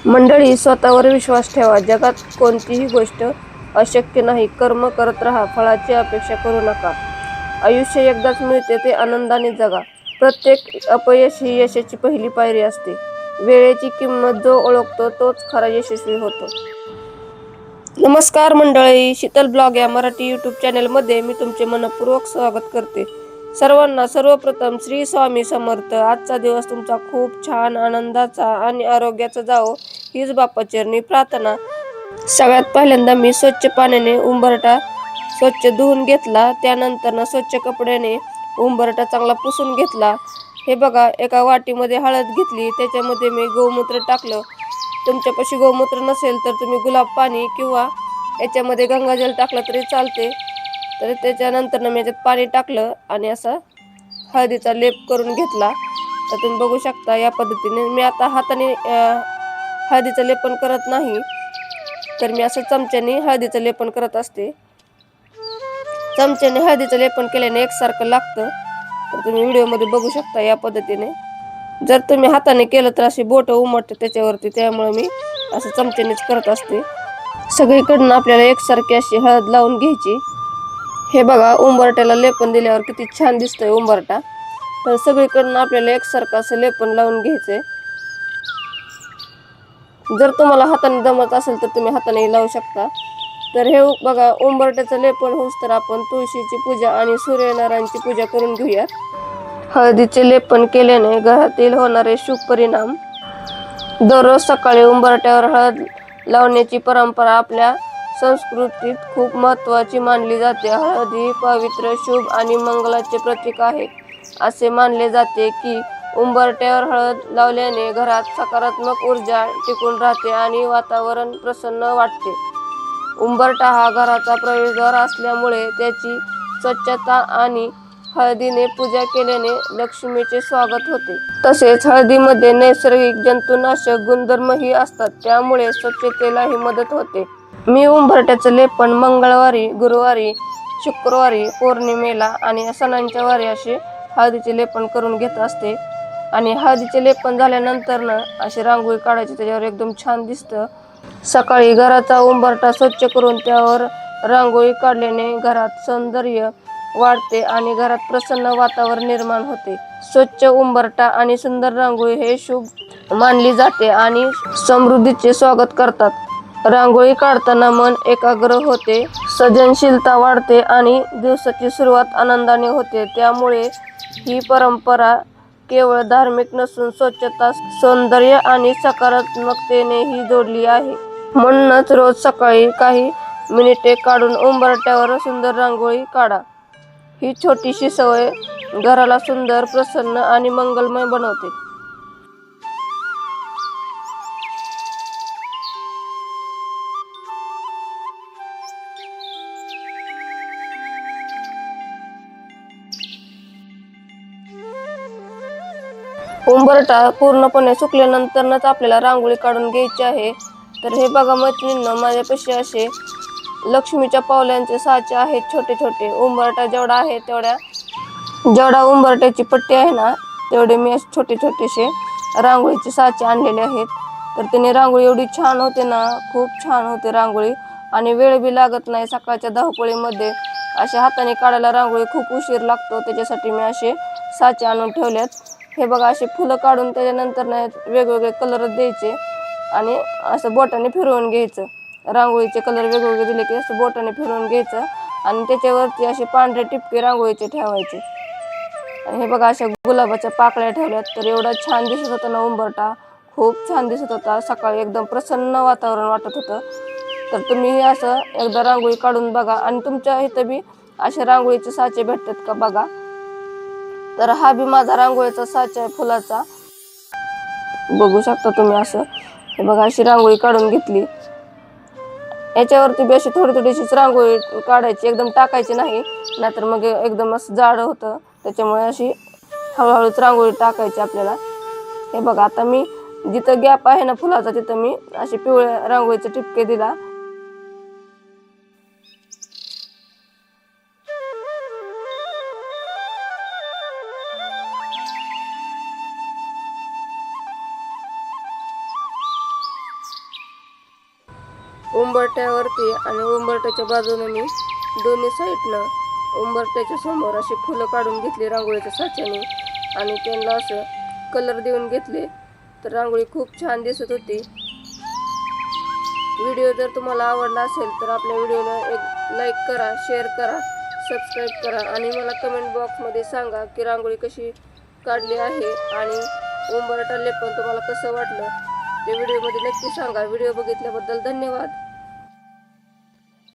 मंडळी, स्वतःवर विश्वास ठेवा. जगात कोणतीही गोष्ट अशक्य नाही. कर्म करत राहा, फळाची अपेक्षा करू नका. आयुष्य एकदाच मिळते, ते आनंदाने जगा. प्रत्येक अपयश ही यशाची पहिली पायरी असते. वेळेची किंमत जो ओळखतो तोच खरा यशस्वी होतो. नमस्कार मंडळी, शीतल ब्लॉग या मराठी यूट्यूब चॅनलमध्ये मी तुमचे मनपूर्वक स्वागत करते. सर्वांना सर्वप्रथम श्री स्वामी समर्थ. आजचा दिवस तुमचा खूप छान, आनंदाचा आणि आरोग्याचा जावो हीच बाप्पाचरणी प्रार्थना. सगळ्यात पहिल्यांदा मी स्वच्छ पाण्याने उंबरठा स्वच्छ धुवून घेतला. त्यानंतर स्वच्छ कपड्याने उंबरठा चांगला पुसून घेतला. हे बघा, एका वाटीमध्ये हळद घेतली, त्याच्यामध्ये मी गोमूत्र टाकलं. तुमच्यापाशी गोमूत्र नसेल तर तुम्ही गुलाब पाणी किंवा याच्यामध्ये गंगाजल टाकलं तरी चालते. तर त्याच्यानंतर मी याच्यात पाणी टाकलं आणि असा हळदीचा लेप करून घेतला. तर तुम्ही बघू शकता या पद्धतीने. मी आता हाताने हळदीचं लेपन करत नाही, तर मी असं चमच्याने हळदीचं लेपन करत असते. चमच्याने हळदीचं लेपन केल्याने एकसारखं लागतं. तर तुम्ही व्हिडिओमध्ये बघू शकता या पद्धतीने. जर तुम्ही हाताने केलं तर अशी बोटं उमटते त्याच्यावरती, त्यामुळे मी असं चमच्यानेच करत असते. सगळीकडनं आपल्याला एकसारखी अशी हळद लावून घ्यायची. हे बघा, उंबरट्याला लेपन दिल्यावर किती छान दिसतोय उंबरटा. तर सगळीकडनं आपल्याला एकसारखं असं लेपन लावून घ्यायचंय. जर तुम्हाला हाताने जमत असेल तर तुम्ही हाताने लावू शकता. तर हे बघा, उंबरट्याचं लेपन होऊस तर आपण तुळशीची पूजा आणि सूर्यनारायणची पूजा करून घेऊयात. हळदीचे लेपन केल्याने घरातील होणारे शुभ परिणाम. दररोज सकाळी उंबरट्यावर हळद लावण्याची परंपरा आपल्या संस्कृतीत खूप महत्त्वाची मानली जाते. हळद ही पवित्र, शुभ आणि मंगलाचे प्रतीक आहे. असे मानले जाते की उंबरट्यावर हळद लावल्याने घरात सकारात्मक ऊर्जा टिकून राहते आणि वातावरण प्रसन्न वाटते. उंबरठा हा घराचा प्रवेशद्वार असल्यामुळे त्याची स्वच्छता आणि हळदीने पूजा केल्याने लक्ष्मीचे स्वागत होते. तसेच हळदीमध्ये नैसर्गिक जंतुनाशक गुणधर्मही असतात, त्यामुळे स्वच्छतेलाही मदत होते. मी उंबरट्याचं लेपन मंगळवारी, गुरुवारी, शुक्रवारी, पौर्णिमेला आणि सणांच्या वारी असे हळदीचे लेपन करून घेत असते. आणि हळदीचे लेपन झाल्यानंतर अशी रांगोळी काढायची, त्याच्यावर एकदम छान दिसतं. सकाळी घराचा उंबरठा स्वच्छ करून त्यावर रांगोळी काढल्याने घरात सौंदर्य वाढते आणि घरात प्रसन्न वातावरण निर्माण होते. स्वच्छ उंबरठा आणि सुंदर रांगोळी हे शुभ मानली जाते आणि समृद्धीचे स्वागत करतात. रांगोळी काढताना मन एकाग्र होते, सर्जनशीलता वाढते आणि दिवसाची सुरुवात आनंदाने होते. त्यामुळे ही परंपरा केवळ धार्मिक नसून स्वच्छता, सौंदर्य आणि सकारात्मकतेनेही जोडली आहे. म्हणूनच रोज सकाळी काही मिनिटे काढून उंबरट्यावर सुंदर रांगोळी काढा. ही छोटीशी सवय घराला सुंदर, प्रसन्न आणि मंगलमय बनवते. उंबरठा पूर्णपणे सुकल्यानंतरच आपल्याला रांगोळी काढून घ्यायची आहे. तर हे बघा मैत्रिणींनो, माझ्यापाशी असे लक्ष्मीच्या पावलांचे साचे आहेत छोटे छोटे. उंबरठा जेवढा आहे जेवढा उंबरट्याची पट्टी आहे ना, तेवढे मी असे छोटे छोटेसे रांगोळीचे साचे आणलेले आहेत. तर त्याने रांगोळी एवढी छान होते ना, खूप छान होते रांगोळी. आणि वेळ बी लागत नाही. सकाळच्या धावपळीमध्ये अशा हाताने काढायला रांगोळी खूप उशीर लागतो, त्याच्यासाठी मी असे साचे आणून ठेवल्यात. हे बघा, असे फुलं काढून त्याच्यानंतर वेगवेगळे कलर द्यायचे आणि असं बोटाने फिरवून घ्यायचं. रांगोळीचे कलर वेगवेगळे दिले की असं बोटाने फिरवून घ्यायचं आणि त्याच्यावरती असे पांढरे टिपके रांगोळीचे ठेवायचे. आणि हे बघा, अशा गुलाबाच्या पाकळ्या ठेवल्यात. तर एवढा छान दिसत होता ना उंबरठा, खूप छान दिसत होता. सकाळी एकदम प्रसन्न वातावरण वाटत होतं. तर तुम्ही असं एकदा रांगोळी काढून बघा आणि तुमच्या इथं बी असे रांगोळीचे साचे भेटतात का बघा. तर हा बी माझा रांगोळीचा साचा आहे फुलाचा, बघू शकता तुम्ही. असं हे बघा, अशी रांगोळी काढून घेतली. याच्यावरती बी अशी थोडी थोडीशीच रांगोळी काढायची, एकदम टाकायची नाही, नाहीतर मग एकदम असं जाड होतं. त्याच्यामुळे अशी हळूहळूच रांगोळी टाकायची आपल्याला. हे बघा, आता मी जिथं गॅप आहे ना फुलाचा, तिथं मी असे पिवळ्या रांगोळीचे टिपके दिला. उंबरठ्यावरती आणि उंबरठ्याच्या बाजूने मी दोन्ही साईडनं उंबरठ्याच्या समोर अशी फुलं काढून घेतली रांगोळीच्या साच्याने आणि त्यांना असं कलर देऊन घेतले. तर रांगोळी खूप छान दिसत होती. व्हिडिओ जर तुम्हाला आवडला असेल तर आपल्या व्हिडिओला एक लाईक करा, शेअर करा, सबस्क्राईब करा आणि मला कमेंट बॉक्समध्ये सांगा की रांगोळी कशी काढली आहे आणि उंबरठा लेपन तुम्हाला कसं वाटलं ते व्हिडिओमध्ये नक्की सांगा. व्हिडिओ बघितल्याबद्दल धन्यवाद.